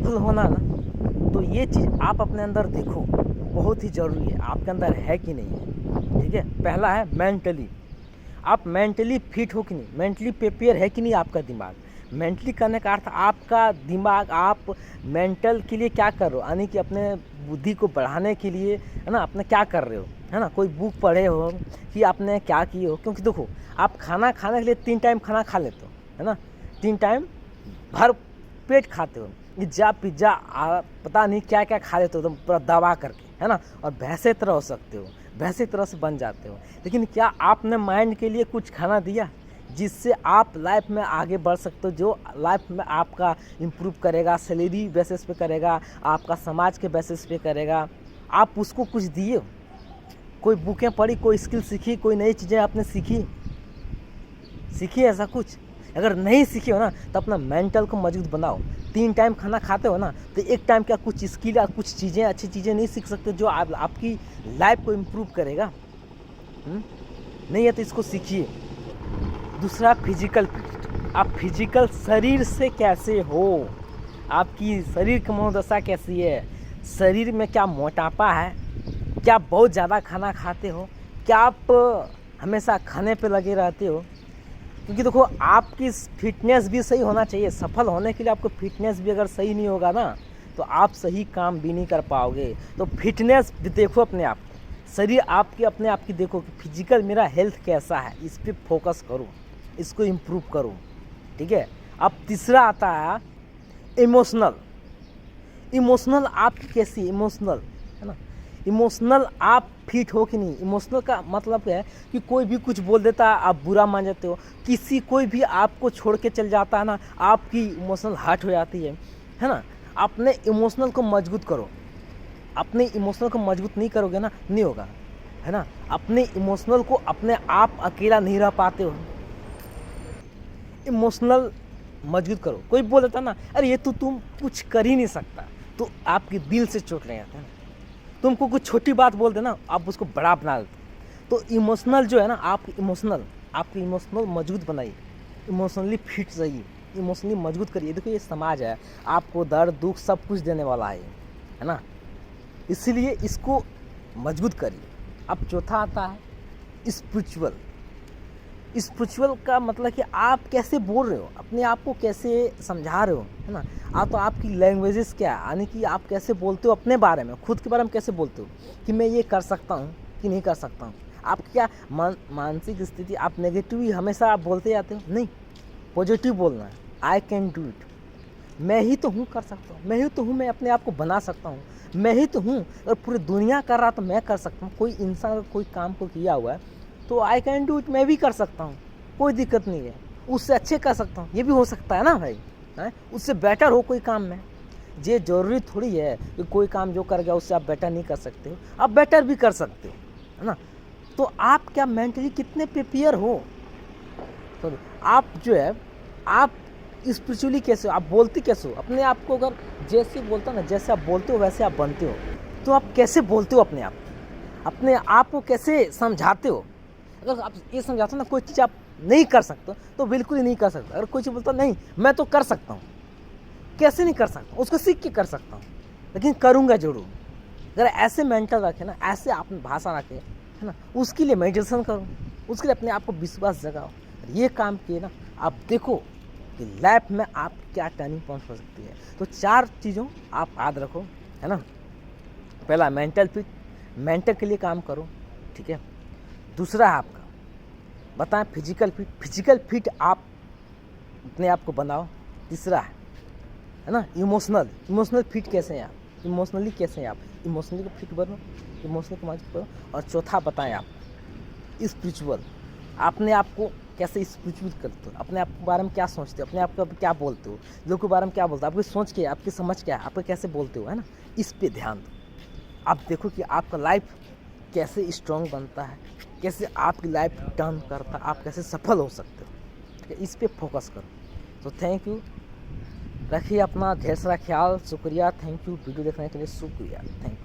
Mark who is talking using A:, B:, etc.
A: सफल होना ना, तो ये चीज़ आप अपने अंदर देखो, बहुत ही ज़रूरी है, आपके अंदर है कि नहीं है। ठीक है, पहला है मेंटली, आप मेंटली फिट हो कि नहीं, मेंटली प्रिपेयर है कि नहीं आपका दिमाग। मेंटली करने का अर्थ आपका दिमाग, आप मेंटल के लिए क्या कर रहे हो, यानी कि अपने बुद्धि को बढ़ाने के लिए, है ना, अपने क्या कर रहे हो, है ना, कोई बुक पढ़े हो कि आपने क्या किए हो। क्योंकि देखो, आप खाना खाने के लिए 3 टाइम खाना खा लेते हो, है ना, 3 टाइम भर पेट खाते हो, पिज्ज़ा पता नहीं क्या क्या खा लेते हो तुम, पूरा दबा करके, है ना, और भैंसे तरह हो सकते हो, भैंसे तरह से बन जाते हो। लेकिन क्या आपने माइंड के लिए कुछ खाना दिया जिससे आप लाइफ में आगे बढ़ सकते हो, जो लाइफ में आपका इम्प्रूव करेगा, सैलरी बेसिस पे करेगा, आपका समाज के बेसिस पे करेगा। आप उसको कुछ दिए हो, कोई बुकें पढ़ी, कोई स्किल सीखी, कोई नई चीज़ें आपने सीखी ऐसा कुछ? अगर नहीं सीखे हो ना, तो अपना मेंटल को मजबूत बनाओ। 3 टाइम खाना खाते हो ना, तो 1 टाइम क्या कुछ स्किल या कुछ चीज़ें, अच्छी चीज़ें नहीं सीख सकते जो आपकी लाइफ को इम्प्रूव करेगा? नहीं है तो इसको सीखिए। दूसरा फिजिकल फिट, आप फिजिकल शरीर से कैसे हो, आपकी शरीर की मनोदशा कैसी है, शरीर में क्या मोटापा है, क्या बहुत ज़्यादा खाना खाते हो, क्या आप हमेशा खाने पे लगे रहते हो। क्योंकि देखो, आपकी फिटनेस भी सही होना चाहिए। सफल होने के लिए आपको फिटनेस भी अगर सही नहीं होगा ना, तो आप सही काम भी नहीं कर पाओगे। तो फिटनेस भी देखो अपने आप, शरीर आपके अपने आप की देखो कि फिजिकल मेरा हेल्थ कैसा है, इस पर फोकस करो, इसको इम्प्रूव करो। ठीक है। अब तीसरा आता है इमोशनल। इमोशनल आपकी कैसी, इमोशनल, है ना, इमोशनल आप फिट हो कि नहीं। इमोशनल का मतलब है कि कोई भी कुछ बोल देता है आप बुरा मान जाते हो, कोई भी आपको छोड़ के चल जाता है ना, आपकी इमोशनल हर्ट हो जाती है ना। अपने इमोशनल को मजबूत करो। अपने इमोशनल को मजबूत नहीं करोगे ना, नहीं होगा, है ना। अपने इमोशनल को अपने आप अकेला नहीं रह पाते हो, इमोशनल मजबूत करो। कोई बोल देता ना, अरे ये तो तुम कुछ कर ही नहीं सकता, तो आपके दिल से चोट लग जाता है ना। तुमको कुछ छोटी बात बोल देना, आप उसको बड़ा बना देते। तो इमोशनल जो है ना, आपकी इमोशनल मजबूत बनाइए, इमोशनली फिट रहिए, इमोशनली मजबूत करिए। देखो, ये समाज है, आपको दर्द दुख सब कुछ देने वाला है ना, इसीलिए इसको मजबूत करिए। अब चौथा आता है स्पिरिचुअल। स्पिरिचुअल का मतलब कि आप कैसे बोल रहे हो, अपने आप को कैसे समझा रहे हो, है ना। तो आपकी लैंग्वेजेस क्या है, यानी कि आप कैसे बोलते हो अपने बारे में, खुद के बारे में कैसे बोलते हो कि मैं ये कर सकता हूँ कि नहीं कर सकता हूँ। आप क्या मानसिक स्थिति, आप नेगेटिव ही हमेशा आप बोलते जाते हो, नहीं, पॉजिटिव बोलना है। आई कैन डू इट, मैं ही तो हूँ कर सकता हूँ, मैं ही तो हूँ, मैं अपने आप को बना सकता हूँ, मैं ही तो हूँ। और पूरी दुनिया कर रहा तो मैं कर सकता हूँ। कोई इंसान अगर कोई काम को किया हुआ है तो आई कैन डू इट, मैं भी कर सकता हूँ, कोई दिक्कत नहीं है, उससे अच्छे कर सकता हूँ, ये भी हो सकता है ना भाई, है, उससे बेटर हो कोई काम में। ये जरूरी थोड़ी है कि कोई काम जो कर गया उससे आप बेटर नहीं कर सकते हो, आप बेटर भी कर सकते हो, है ना। तो आप क्या मेंटली कितने प्रिपेयर हो, तो आप जो है, आप स्पिरिचुअली कैसे हो, आप बोलते कैसे हो अपने आप को। अगर जैसे बोलता ना, जैसे आप बोलते हो वैसे आप बनते हो, तो आप कैसे बोलते हो अपने आप को कैसे समझाते हो। अगर आप ये समझाते हो ना कोई चीज़ आप नहीं कर सकते तो बिल्कुल ही नहीं कर सकते। अगर कोई चीज़ बोलता नहीं मैं तो कर सकता हूँ, कैसे नहीं कर सकता, उसको सीख के कर सकता हूँ, लेकिन करूँगा जरूर। अगर ऐसे मेंटल रखे ना, ऐसे आप भाषा रखे, है ना, उसके लिए मेडिटेशन करो, उसके लिए अपने आप को विश्वास जगाओ। ये काम किए ना, आप देखो कि लाइफ में आप क्या टर्निंग पॉइंट हो सकती है। तो 4 चीज़ों आप याद रखो, है ना। पहला मेंटल फिट, मेंटल के लिए काम करो, ठीक है। दूसरा है आपका बताएं फिजिकल फिट आप अपने आप को बनाओ। तीसरा है ना इमोशनल फिट कैसे हैं आप, इमोशनली कैसे हैं आप, इमोशनली को फिट बनो, इमोशनल को मजबूत करो। और चौथा बताएं आप स्पिरिचुअल, अपने आप को कैसे स्पिरिचुअल करते हो, अपने आप के बारे में क्या सोचते हो, अपने आप को क्या बोलते हो, लोग के बारे में क्या बोलते हो, आपकी सोच क्या है, आपकी समझ क्या है, आप कैसे बोलते हो, है ना। इस पे ध्यान दो। आप देखो कि आपका लाइफ कैसे स्ट्रॉन्ग बनता है, कैसे आपकी लाइफ टर्न करता है, आप कैसे सफल हो सकते हो, ठीक है। इस पे फोकस करो। तो थैंक यू, रखिए अपना ढेर सारा ख्याल। शुक्रिया, थैंक यू, वीडियो देखने के लिए शुक्रिया, थैंक यू।